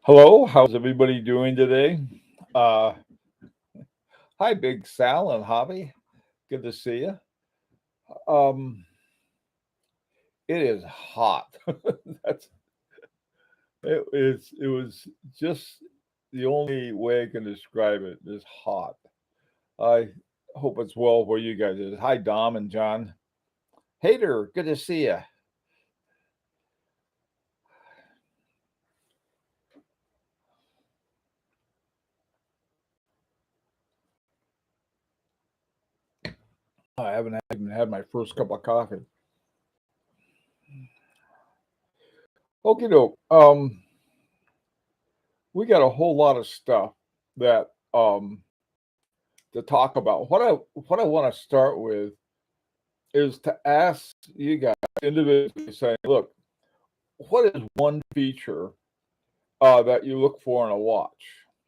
Hello, how's everybody doing today? Uh, Hi, Big Sal and Hobby. Good to see you. Um, it is hot. That's it was just the only way I can describe it is hot. I hope it's well where you guys is. Hi, Dom and John. Hater, good to see you. I haven't even had my first cup of coffee. Okay, doke. We got a whole lot of stuff that to talk about. What I want to start with is to ask you guys individually, saying, look, what is one feature that you look for in a watch?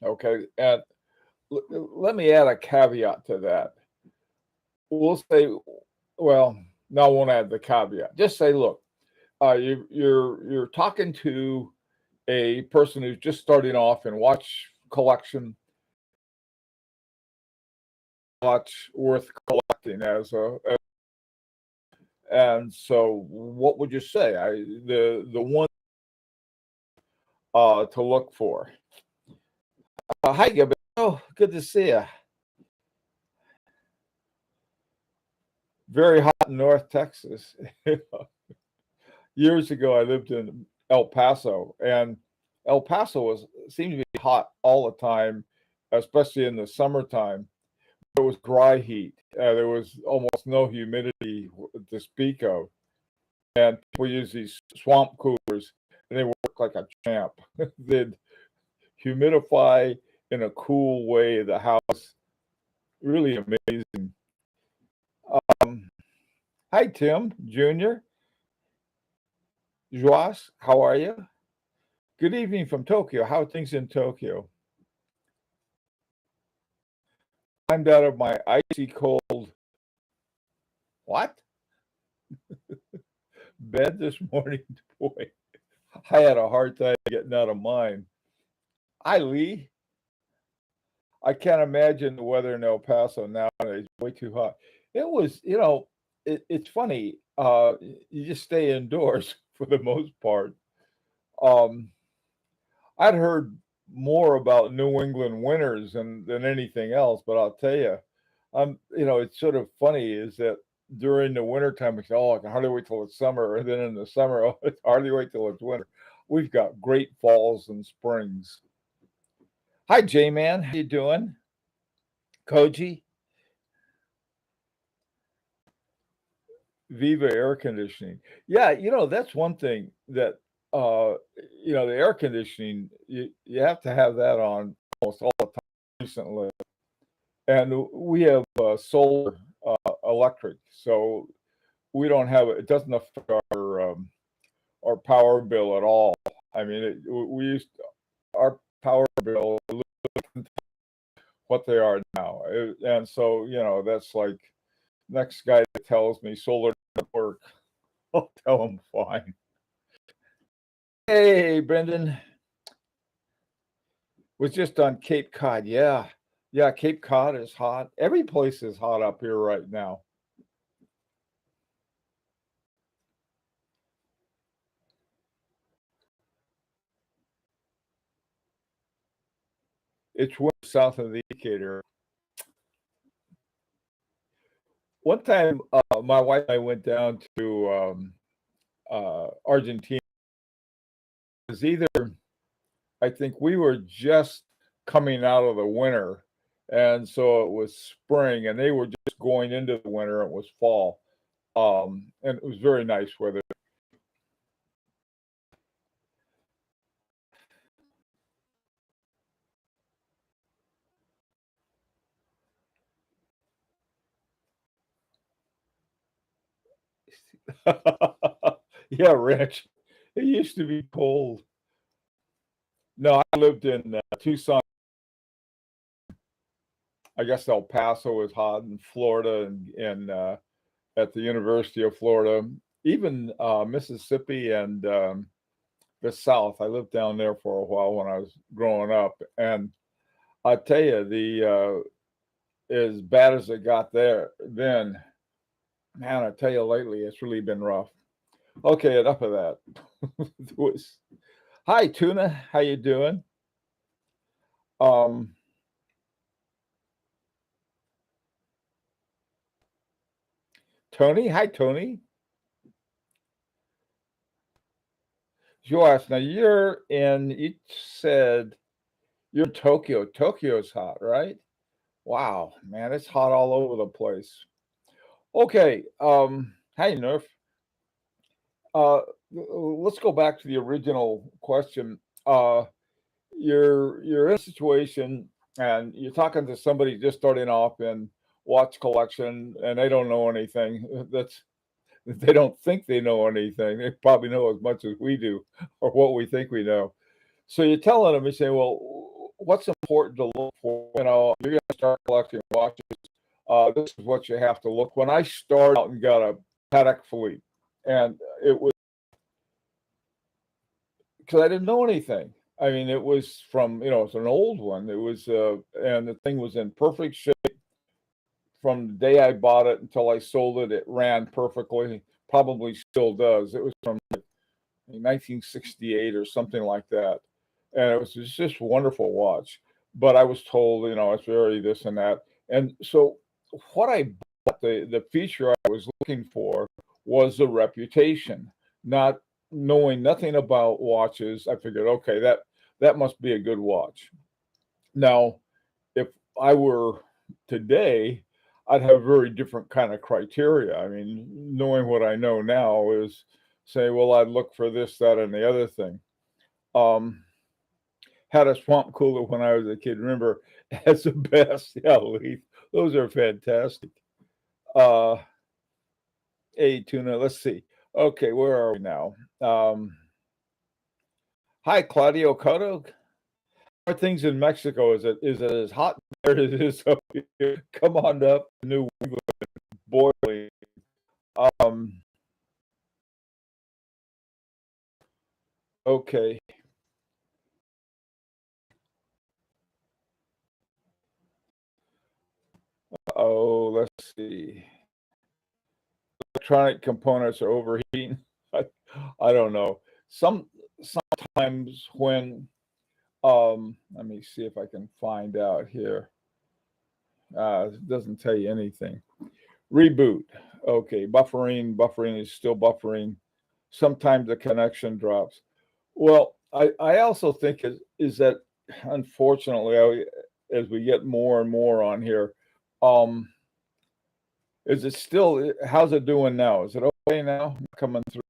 Okay, and let me add a caveat to that. We'll say, well, no, I won't add the caveat. Just say, look, you're talking to a person who's just starting off in watch collection, watch worth collecting and so what would you say? The one to look for. Hi, Gabriel. Oh, good to see you. Very hot in North Texas. Years ago, I lived in El Paso, and El Paso was seemed to be hot all the time, especially in the summertime. It was dry heat. There was almost no humidity to speak of, and people use these swamp coolers, and they work like a champ. They'd humidify in a cool way the house. Really amazing. Um, Hi, Tim Jr. Jacques, how are you? Good evening from Tokyo. How are things in Tokyo? Climbed out of my icy cold what bed this morning. Boy, I had a hard time getting out of mine. Hi, Lee. I can't imagine the weather in El Paso nowadays. Way too hot. It was, it's funny. You just stay indoors for the most part. Um, I'd heard more about New England winters than anything else, but I'll tell you, it's sort of funny is that during the wintertime, we say, oh, I can hardly wait till it's summer. And then in the summer, oh, it's hardly wait till it's winter. We've got great falls and springs. Hi, J-Man. How you doing? Koji, Viva Air Conditioning. Yeah, that's one thing that, uh, the air conditioning, you have to have that on almost all the time recently. And we have solar electric, so we don't have it. It doesn't affect our power bill at all. I mean, we used our power bill what they are now, and so that's like next guy that tells me solar doesn't work, I'll tell him fine. Hey, Brendan was just on Cape Cod. Yeah, yeah, Cape Cod is hot. Every place is hot up here right now. It's south of the equator. One time, my wife and I went down to Argentina. It was either, I think we were just coming out of the winter, and so it was spring, and they were just going into the winter. It was fall, and it was very nice weather. Yeah, Rich. It used to be cold. No, I lived in Tucson. I guess El Paso is hot in Florida, and at the University of Florida, even Mississippi and the South. I lived down there for a while when I was growing up, and I tell you, the as bad as it got there then, man, I tell you, lately it's really been rough. Okay, enough of that. Hi, Tuna. How you doing? Um, Tony. Hi, Tony. Josh, now you said you're in Tokyo. Tokyo's hot, right? Wow, man, it's hot all over the place. Okay, hey, Nerf. Uh, let's go back to the original question. Uh, you're in a situation and you're talking to somebody just starting off in watch collection, and they don't know anything. They don't think they know anything. They probably know as much as we do, or what we think we know. So you're telling them, you say, well, what's important to look for? You know, you're going to start collecting watches. This is what you have to look. When I started out and got a Patek Philippe, and it was because I didn't know anything. I mean, it was from, it's an old one. It was, and the thing was in perfect shape from the day I bought it until I sold it. It ran perfectly, probably still does. It was from 1968 or something like that. And it was just a wonderful watch. But I was told, it's very this and that. And so what I bought, the feature I was looking for was the reputation, not knowing nothing about watches. I figured, okay, that must be a good watch. Now, if I were today, I'd have a very different kind of criteria. I mean, knowing what I know now is say, well, I'd look for this, that, and the other thing. Had a swamp cooler when I was a kid. Remember, as the best. Yeah, Leaf. Those are fantastic. Uh, hey, Tuna, let's see. Okay, where are we now? Hi, Claudio Cotto. How are things in Mexico? Is it as hot there as it is up here? Come on up, New England, boiling. Um, okay. Oh, let's see. Electronic components are overheating. I don't know. Sometimes when let me see if I can find out here. It doesn't tell you anything. Reboot. Okay, buffering is still buffering. Sometimes the connection drops. Well, I also think is that unfortunately, as we get more and more on here, um, is it still? How's it doing now? Is it okay now? Coming through.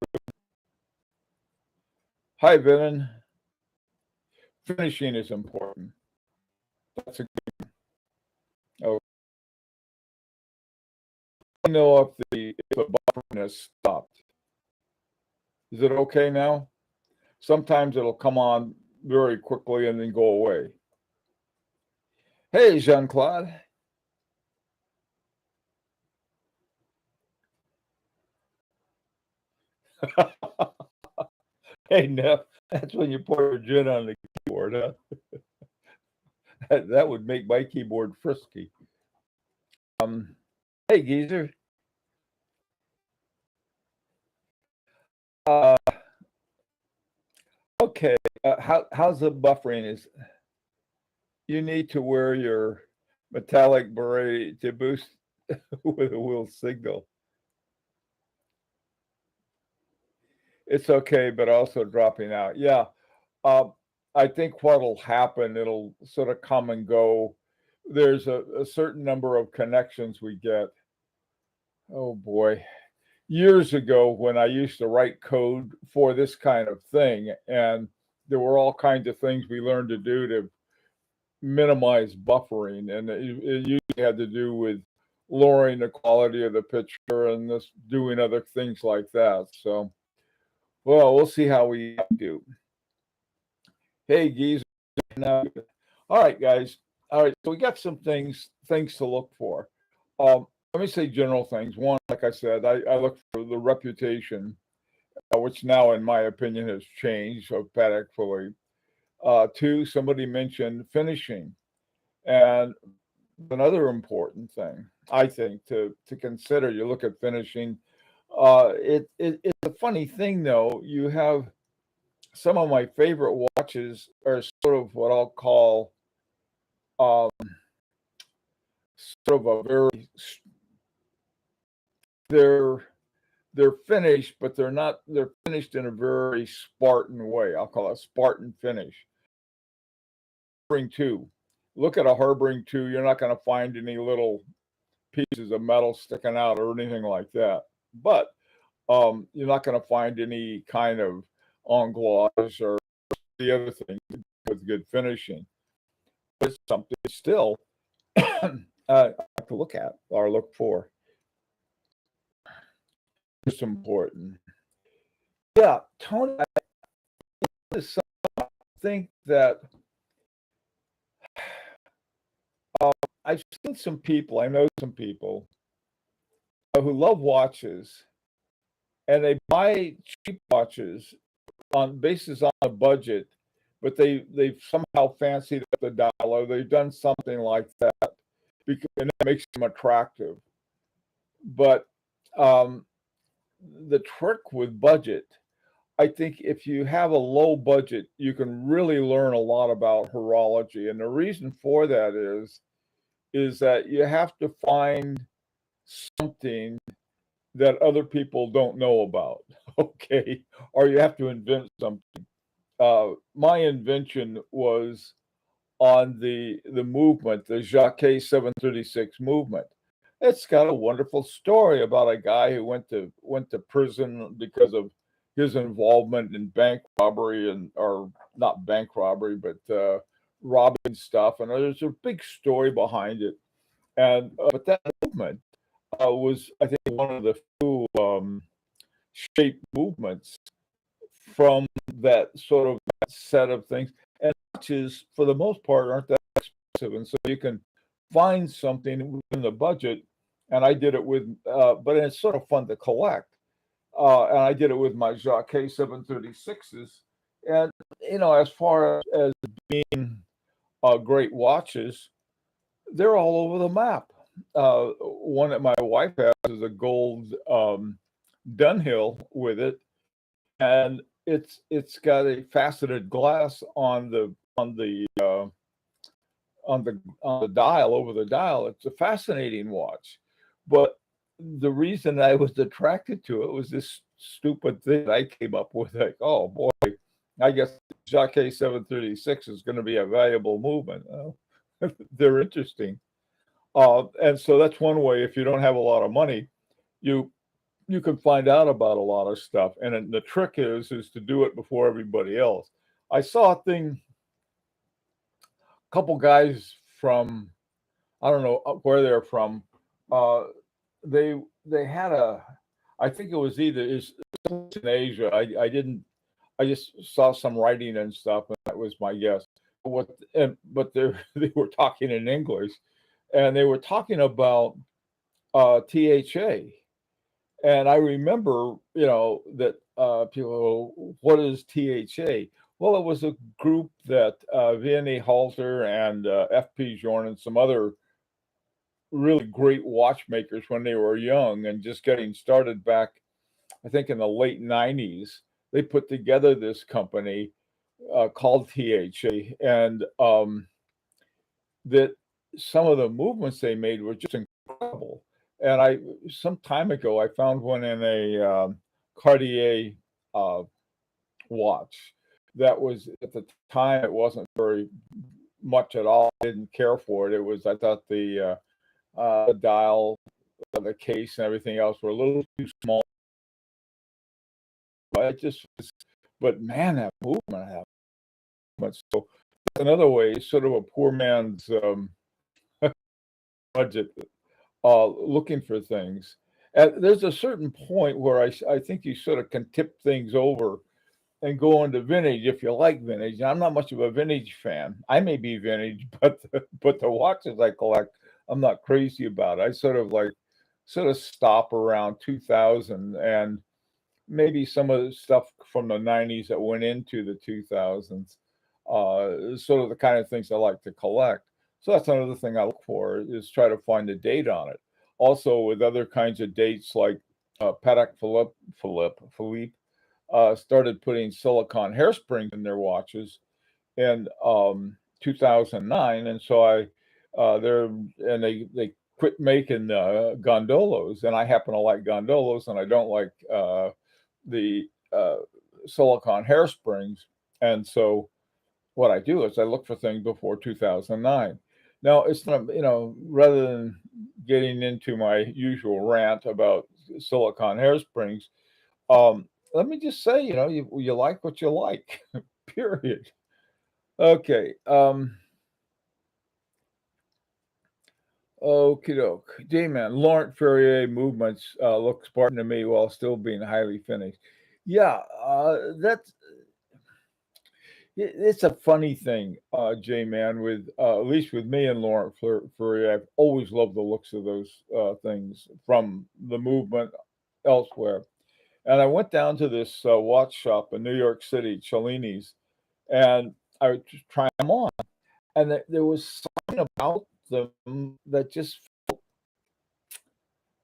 Hi, Vinnen. Finishing is important. That's a good. Oh, I know if the buffering has stopped. Is it okay now? Sometimes it'll come on very quickly and then go away. Hey, Jean Claude. Hey, Neff, that's when you pour your gin on the keyboard, huh? That would make my keyboard frisky. Hey, Geezer. Uh, okay. How's the buffering? Is you need to wear your metallic beret to boost with a wheel signal. It's okay, but also dropping out. Yeah. I think what'll happen, it'll sort of come and go. There's a certain number of connections we get. Oh boy. Years ago when I used to write code for this kind of thing, and there were all kinds of things we learned to do to minimize buffering, and it usually had to do with lowering the quality of the picture and this doing other things like that. So, well, we'll see how we do. Hey, geez. Now, all right, guys. All right, so we got some things to look for. Let me say general things. One, like I said, I look for the reputation. which now, in my opinion, has changed dramatically. Two, somebody mentioned finishing, and another important thing I think to consider. You look at finishing. It's a funny thing though. You have some of my favorite watches are sort of what I'll call um, sort of a very they're they're finished, but they're not. They're finished in a very Spartan way. I'll call it Spartan finish. Harboring two. Look at a harboring two. You're not going to find any little pieces of metal sticking out or anything like that. But you're not going to find any kind of anglaise or the other things with good finishing. But it's something still I have to look at or look for. It's important. Yeah, Tony, I think that I've seen some people, I know some people who love watches and they buy cheap watches on basis on a budget, but they've somehow fancied up the dial or they've done something like that because and that makes them attractive. But um, the trick with budget, I think if you have a low budget, you can really learn a lot about horology. And the reason for that is that you have to find something that other people don't know about, okay? Or you have to invent something. My invention was on the movement, the Jacques 736 movement. It's got a wonderful story about a guy who went to prison because of his involvement in bank robbery and or not bank robbery, but robbing stuff. And there's a big story behind it. And but that movement was, I think, one of the few shaped movements from that sort of set of things. And watches, for the most part, aren't that expensive, and so you can find something within the budget. And I did it with, but it's sort of fun to collect. And I did it with my Jacques 736s. And as far as being great watches, they're all over the map. One that my wife has is a gold Dunhill with it, and it's got a faceted glass on the dial over the dial. It's a fascinating watch, but the reason I was attracted to it was this stupid thing I came up with. Like, oh boy, I guess Jacques 736 is going to be a valuable movement. They're interesting. And so that's one way. If you don't have a lot of money, you you can find out about a lot of stuff. And then the trick is to do it before everybody else. I saw a thing, a couple guys from I don't know where they're from. Uh, they had I think it was either is in Asia. I didn't. I just saw some writing and stuff, and that was my guess. But they were talking in English, and they were talking about THA. And I remember, that people, go, what is THA? Well, it was a group that Vianney Halter and FP Jorn and some other really great watchmakers when they were young and just getting started back, I think in the late 90s, they put together this company called THA. And that some of the movements they made were just incredible. And some time ago, I found one in a Cartier uh, watch that was at the time, it wasn't very much at all. I didn't care for it. I thought the dial, the case, and everything else were a little too small. It just, but man, that movement happened. So that's another way, sort of a poor man's budget, looking for things. And there's a certain point where I think you sort of can tip things over and go into vintage if you like vintage. I'm not much of a vintage fan. I may be vintage, but the watches I collect, I'm not crazy about. I sort of stop around 2000, and maybe some of the stuff from the 90s that went into the 2000s. Sort of the kind of things I like to collect. So that's another thing I look for is try to find the date on it. Also, with other kinds of dates like Patek Philippe started putting silicone hairsprings in their watches in 2009, and so they quit making gondolas, and I happen to like gondolas, and I don't like the silicone hairsprings, and so what I do is I look for things before 2009. Now, it's not, rather than getting into my usual rant about silicone hairsprings, let me just say, you like what you like, period. Okay. Okie doke. J-Man, Laurent Ferrier movements look Spartan to me while still being highly finished. Yeah, it's a funny thing, J-Man, with at least with me and Laurent Ferrier. I've always loved the looks of those things from the movement elsewhere. And I went down to this watch shop in New York City, Cellini's, and I would just try them on. And there was something about them that just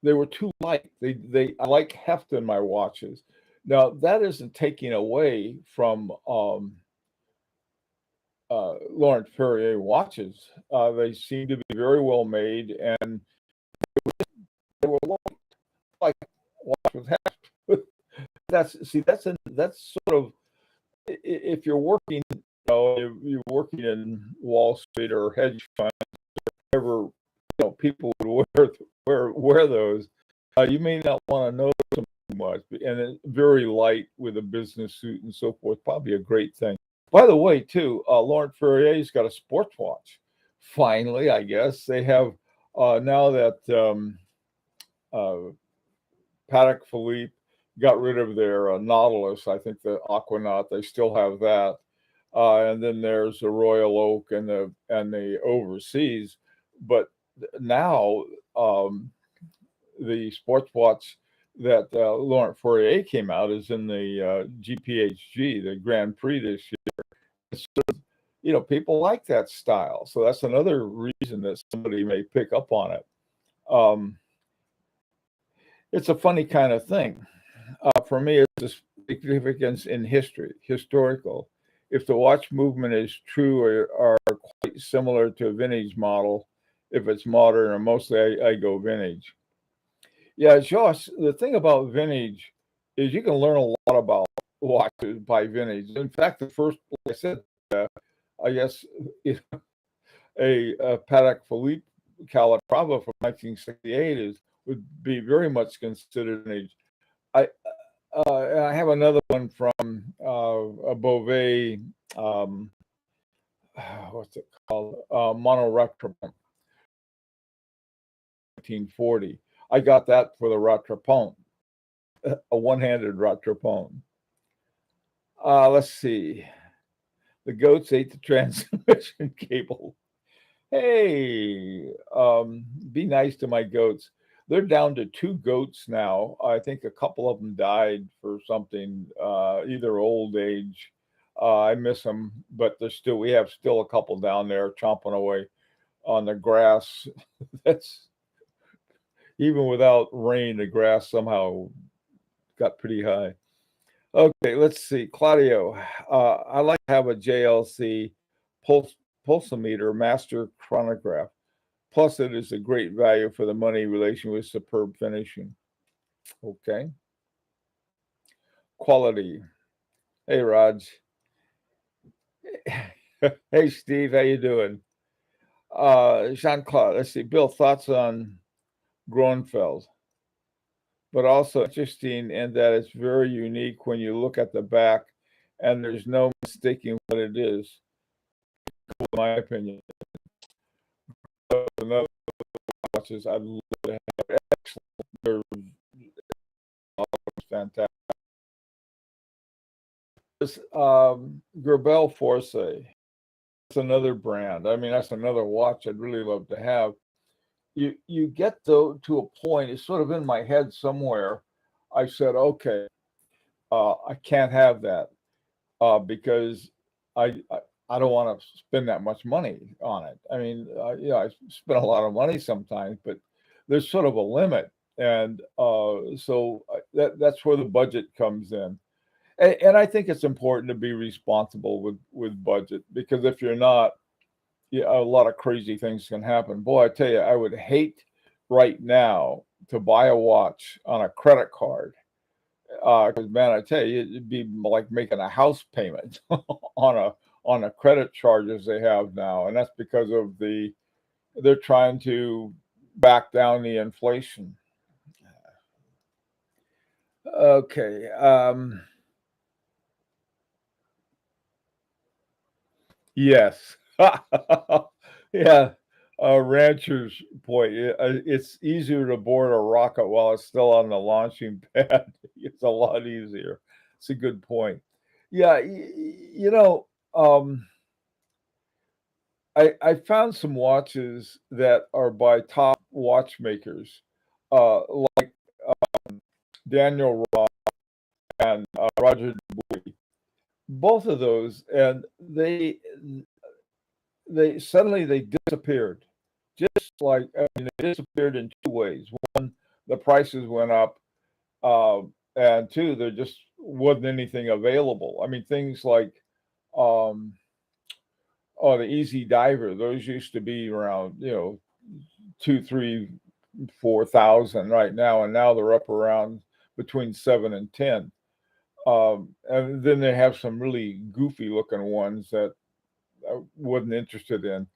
they were too light. I like heft in my watches. Now that isn't taking away from Laurent Ferrier watches. They seem to be very well made, and they were like watch with heft. That's sort of if you're working, you're working in Wall Street or hedge funds, or whatever, people would wear those. You may not want to know them too much, and it's very light with a business suit and so forth. Probably a great thing. By the way, too, Laurent Ferrier's got a sports watch. Finally, I guess they have now that Patek Philippe got rid of their Nautilus. I think the Aquanaut, they still have that. And then there's the Royal Oak and the Overseas. But now the sports watch that Laurent Ferrier came out is in the GPHG, the Grand Prix this year. So, people like that style. So that's another reason that somebody may pick up on it. It's a funny kind of thing. For me, it's a significance in historical. If the watch movement is true or quite similar to a vintage model, if it's modern, or mostly I go vintage. Yeah, Jacques, the thing about vintage is you can learn a lot about watches by vintage. In fact, the first, like I said, I guess a Patek Philippe Calatrava from 1968 would be very much considered vintage. I have another one from a Beauvais, what's it called? Monoretrapont, 1940. I got that for the Rattrapont, a one-handed Rattrapont. Let's see. The goats ate the transmission cable. Hey, be nice to my goats. They're down to 2 goats now. I think a couple of them died for something, either old age. I miss them, but we have still a couple down there chomping away on the grass. That's even without rain, the grass somehow got pretty high. Okay, let's see. Claudio, I like to have a JLC pulsometer master chronograph. Plus, it is a great value for the money relation with superb finishing. Okay. Quality. Hey, Raj. Hey, Steve. How you doing? Jean-Claude. Let's see. Bill, thoughts on Gronfeld? But also interesting in that it's very unique when you look at the back, and there's no mistaking what it is, in my opinion. Another watches I'd love to have. Excellent. They're fantastic. This Gerbel Force. That's another brand. I mean, that's another watch I'd really love to have. You get to a point, it's sort of in my head somewhere. I said, okay, I can't have that because I don't want to spend that much money on it. I mean, I spend a lot of money sometimes, but there's sort of a limit, and that's where the budget comes in. And I think it's important to be responsible with budget, because if you're not, yeah, a lot of crazy things can happen. Boy, I tell you, I would hate right now to buy a watch on a credit card. Because man, I tell you, it'd be like making a house payment on a credit charges they have now, and that's because of they're trying to back down the inflation. Okay. Yes. Yeah. Rancher's point. It's easier to board a rocket while it's still on the launching pad. It's a lot easier. It's a good point. Yeah. I found some watches that are by top watchmakers, uh, like Daniel Roth and Roger Dubuis. Both of those, and they suddenly they disappeared. Just like, I mean, they disappeared in two ways. One, the prices went up, and two, there just wasn't anything available. I mean, things like, um, oh, the Easy Diver. Those used to be around, two, three, 4,000 right now, and now they're up around between 7 and 10. And then they have some really goofy looking ones that I wasn't interested in.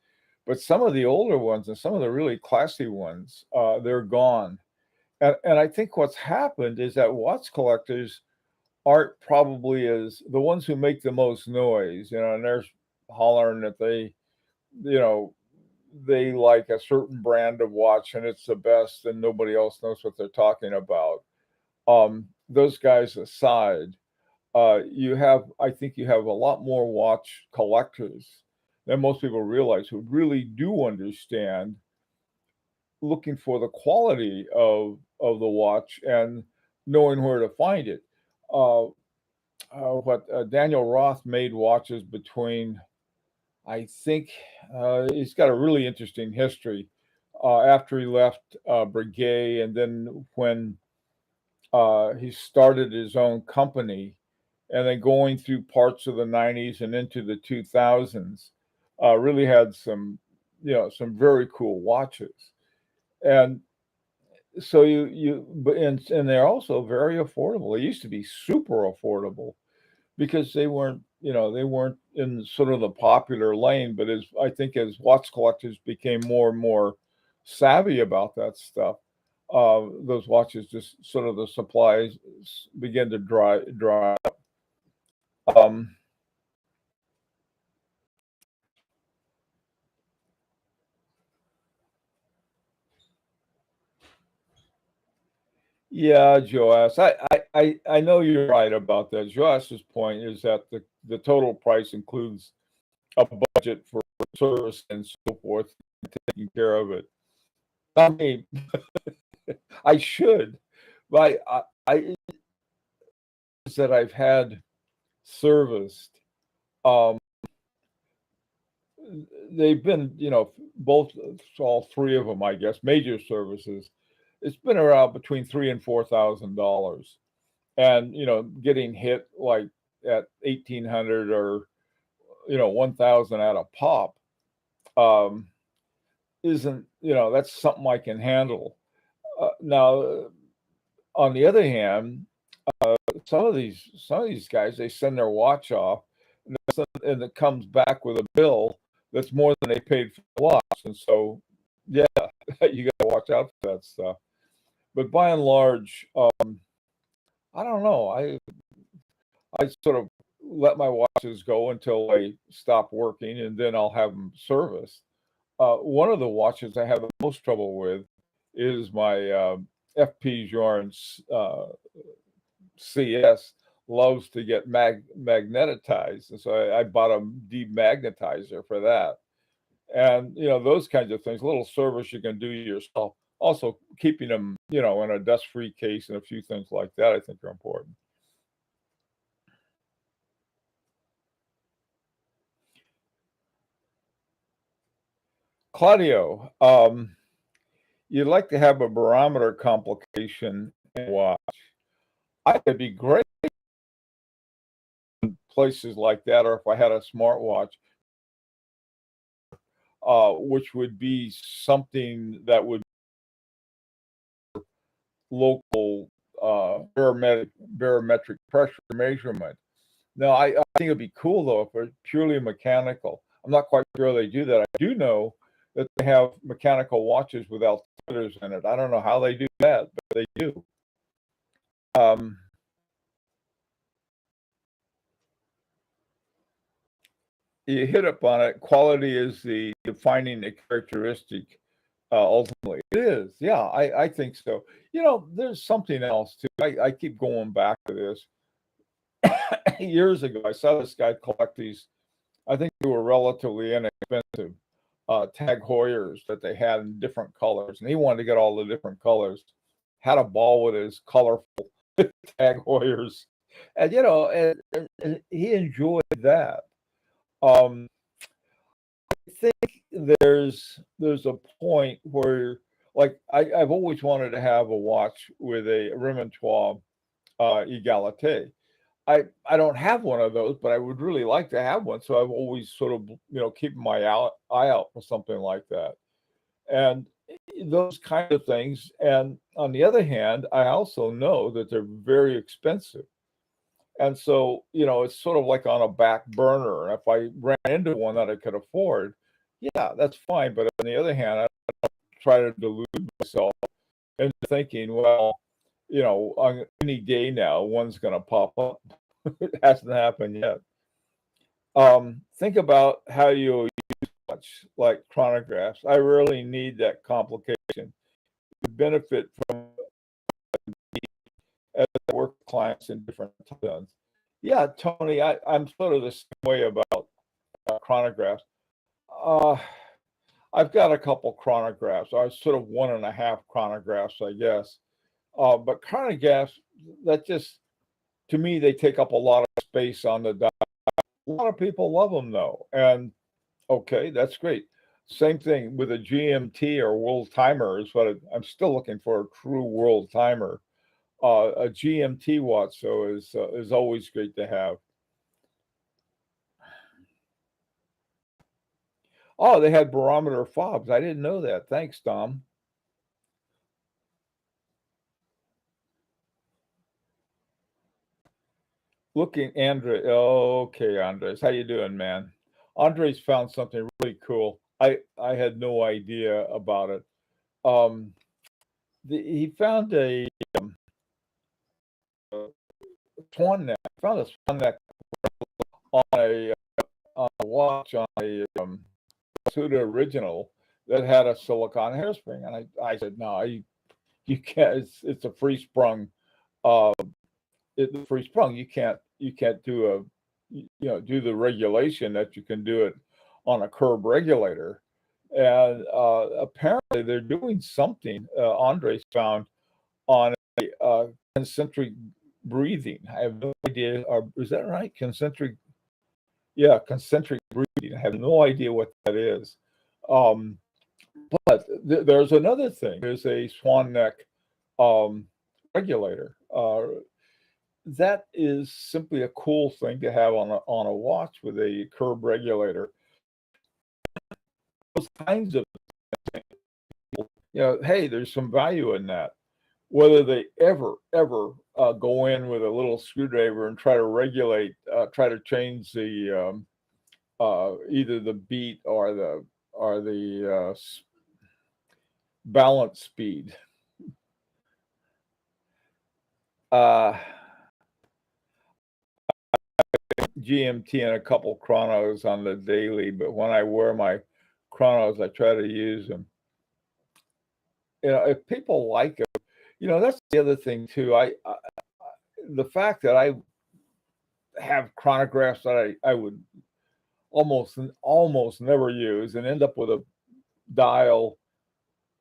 But some of the older ones and some of the really classy ones, they're gone. And I think what's happened is that watch collectors aren't probably as the ones who make the most noise, and they're hollering that you know, they like a certain brand of watch and it's the best and nobody else knows what they're talking about. Those guys aside, I think you have a lot more watch collectors than most people realize, who really do understand looking for the quality of the watch and knowing where to find it. Uh, what Daniel Roth made watches between, I think, he's got a really interesting history. After he left Breguet, and then when he started his own company, and then going through parts of the 90s and into the 2000s, really had some very cool watches. And so and they're also very affordable. They used to be super affordable because they weren't in sort of the popular lane. But as I think as watch collectors became more and more savvy about that stuff, those watches just sort of the supplies begin to dry. Um, yeah, Joas, I know you're right about that. Joas's point is that the total price includes a budget for service and so forth, taking care of it. I mean, I should, but I that I've had serviced, um, they've been, both, all three of them, I guess, major services. It's been around between $3,000 and $4,000, and getting hit like at 1,800 or 1,000 at a pop, um, isn't that's something I can handle. Now, on the other hand, some of these guys, they send their watch off, and it comes back with a bill that's more than they paid for the watch, and so yeah, you got to watch out for that stuff. But by and large, I don't know. I sort of let my watches go until they stop working, and then I'll have them serviced. One of the watches I have the most trouble with is my FP Journe's CS loves to get magnetized, and so I bought a demagnetizer for that. And those kinds of things, a little service you can do yourself. Also, keeping them in a dust-free case and a few things like that, I think are important. Claudio, you'd like to have a barometer complication and watch. I could be great in places like that, or if I had a smartwatch, which would be something that would local barometric pressure measurement. Now, I think it'd be cool though if it's purely mechanical. I'm not quite sure they do that. I do know that they have mechanical watches with altimeters in it. I don't know how they do that, but they do. Um, you hit up on it. Quality is the defining characteristic. Ultimately, it is. Yeah, I think so. There's something else too. I keep going back to this. Years ago, I saw this guy collect these. I think they were relatively inexpensive Tag Heuers that they had in different colors, and he wanted to get all the different colors. Had a ball with his colorful Tag Heuers, and and he enjoyed that. Um, I think there's a point where, like, I've always wanted to have a watch with a Remontois Egalité. I don't have one of those, but I would really like to have one. So I've always sort of keeping my eye out for something like that, and those kind of things. And on the other hand, I also know that they're very expensive, and so it's sort of like on a back burner. And if I ran into one that I could afford, yeah, that's fine. But on the other hand, I try to delude myself into thinking, well, on any day now, one's going to pop up. It hasn't happened yet. Think about how you use watch like chronographs. I really need that complication to benefit from as I work with clients in different time zones. Yeah, Tony, I'm sort of the same way about chronographs. Uh, I've got a couple chronographs. I was sort of one and a half chronographs, I guess. But chronographs, that just, to me, they take up a lot of space on the dial. A lot of people love them though. And okay, that's great. Same thing with a GMT or world timer is what I'm still looking for, a true world timer. A GMT watch, so is always great to have. Oh, they had barometer fobs. I didn't know that. Thanks, Tom. Looking, Andre. Okay, Andres, how you doing, man? Andres found something really cool. I had no idea about it. Um, he found a swan neck. Found a swan neck on a watch on a Suda original that had a silicon hairspring, and I said, no, you can't. It's a free sprung. Uh, it's free sprung. You can't do the regulation that you can do it on a curb regulator. And apparently they're doing something. Andres found on a concentric breathing. I have no idea. Is that right? Yeah, concentric breathing. I have no idea what that is. Um, but there's another thing. There's a swan neck um, regulator. That is simply a cool thing to have on a watch with a curb regulator. Those kinds of hey, there's some value in that. Whether they ever go in with a little screwdriver and try to regulate, try to change the either the beat or the balance speed. Uh, GMT and a couple chronos on the daily, but when I wear my chronos, I try to use them. If people like it, that's the other thing too. The fact that I have chronographs that I would almost never use and end up with a dial.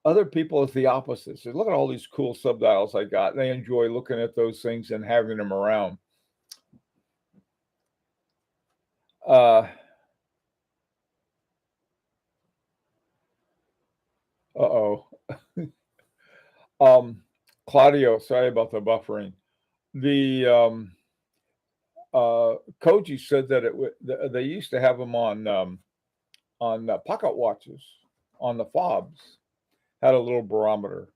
Other people, it's the opposite. So look at all these cool subdials I got. They enjoy looking at those things and having them around. Uh, Uh-oh. Um, Claudio, sorry about the buffering. The Koji said that they used to have them on pocket watches, on the fobs, had a little barometer.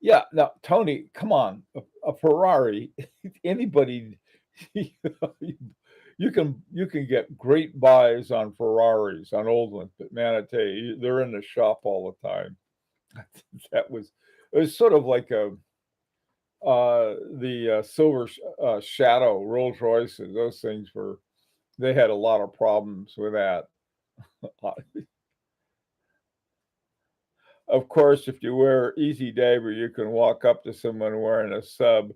Yeah, now Tony, come on, a Ferrari, anybody, you know, you can get great buys on Ferraris, on old ones, but man, I tell you, they're in the shop all the time. That was it was sort of like the Silver Shadow Rolls Royces. Those things were they had a lot of problems with that. Of course, if you wear Easy Diver, you can walk up to someone wearing a sub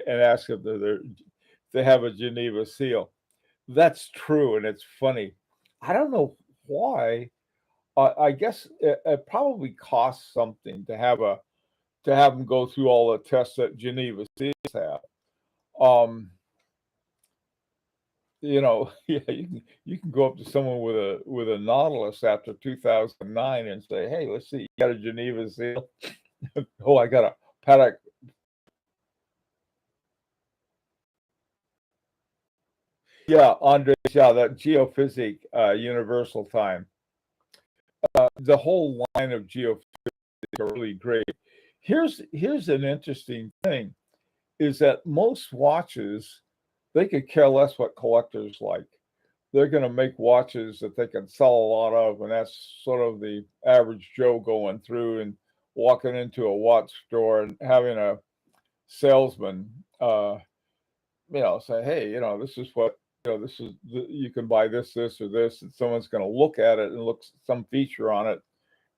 and ask if they have a Geneva seal. That's true, and it's funny. I don't know why. I guess it probably costs something to have them go through all the tests that Geneva seals have. Um, yeah, you can go up to someone with a Nautilus after 2009 and say, "Hey, let's see, you got a Geneva seal?" Oh, I got a paddock. Yeah, Andre, yeah, that geophysic universal time. The whole line of geophysics are really great. Here's an interesting thing is that most watches they could care less what collectors like. They're going to make watches that they can sell a lot of, and that's sort of the average Joe going through and walking into a watch store and having a salesman, say, "Hey, this is what this is. You can buy this, or this," and someone's going to look at it and look some feature on it,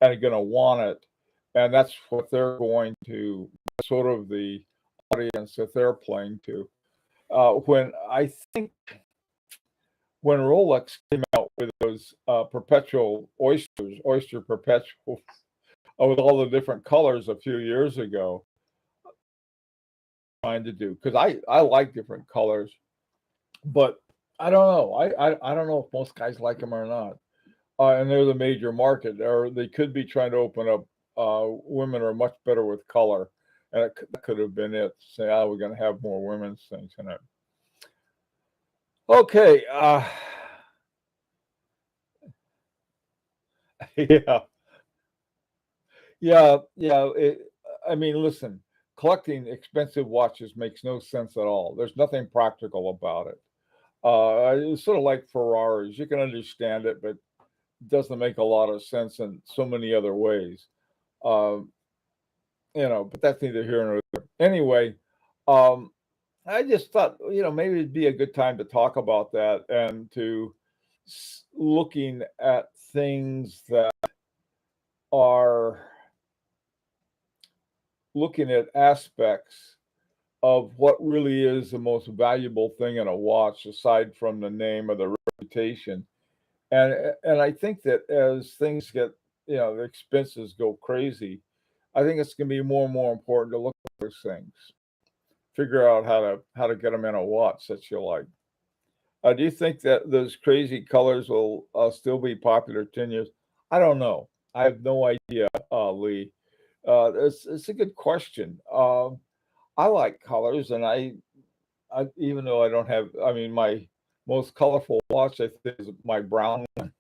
and are going to want it, and that's what they're going to sort of the audience that they're playing to. When I think when Rolex came out with those perpetual oyster perpetuals with all the different colors a few years ago, trying to do because I like different colors, but I don't know. I don't know if most guys like them or not. And they're the major market, or they could be trying to open up. Women are much better with color, and that could have been it. Say, we're going to have more women's things in it. Okay. Yeah. Yeah. I mean, listen, collecting expensive watches makes no sense at all. There's nothing practical about it. It's sort of like Ferraris. You can understand it, but it doesn't make a lot of sense in so many other ways. Um, but that's neither here nor there. Anyway, um, I just thought, maybe it'd be a good time to talk about that and to looking at things that are looking at aspects of what really is the most valuable thing in a watch aside from the name or the reputation. And I think that as things get, the expenses go crazy, I think it's going to be more and more important to look at those things, figure out how to get them in a watch that you like. Do you think that those crazy colors will still be popular 10 years? I don't know. I have no idea, Lee. It's a good question. I like colors, and I even though I don't have, I mean, my most colorful watch I think is my brown one.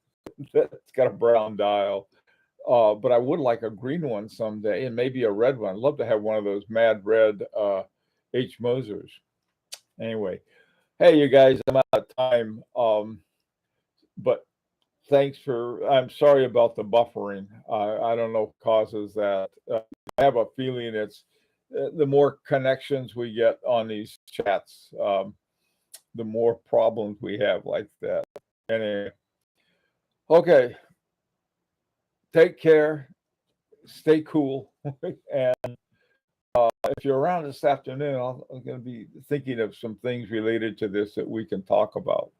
It's got a brown dial. But I would like a green one someday, and maybe a red one. I'd love to have one of those mad red H Mosers. Anyway, hey, you guys, I'm out of time. But thanks for. I'm sorry about the buffering. I don't know what causes that. I have a feeling it's the more connections we get on these chats, the more problems we have like that. Anyway, okay. Take care. Stay cool. And if you're around this afternoon, I'm going to be thinking of some things related to this that we can talk about.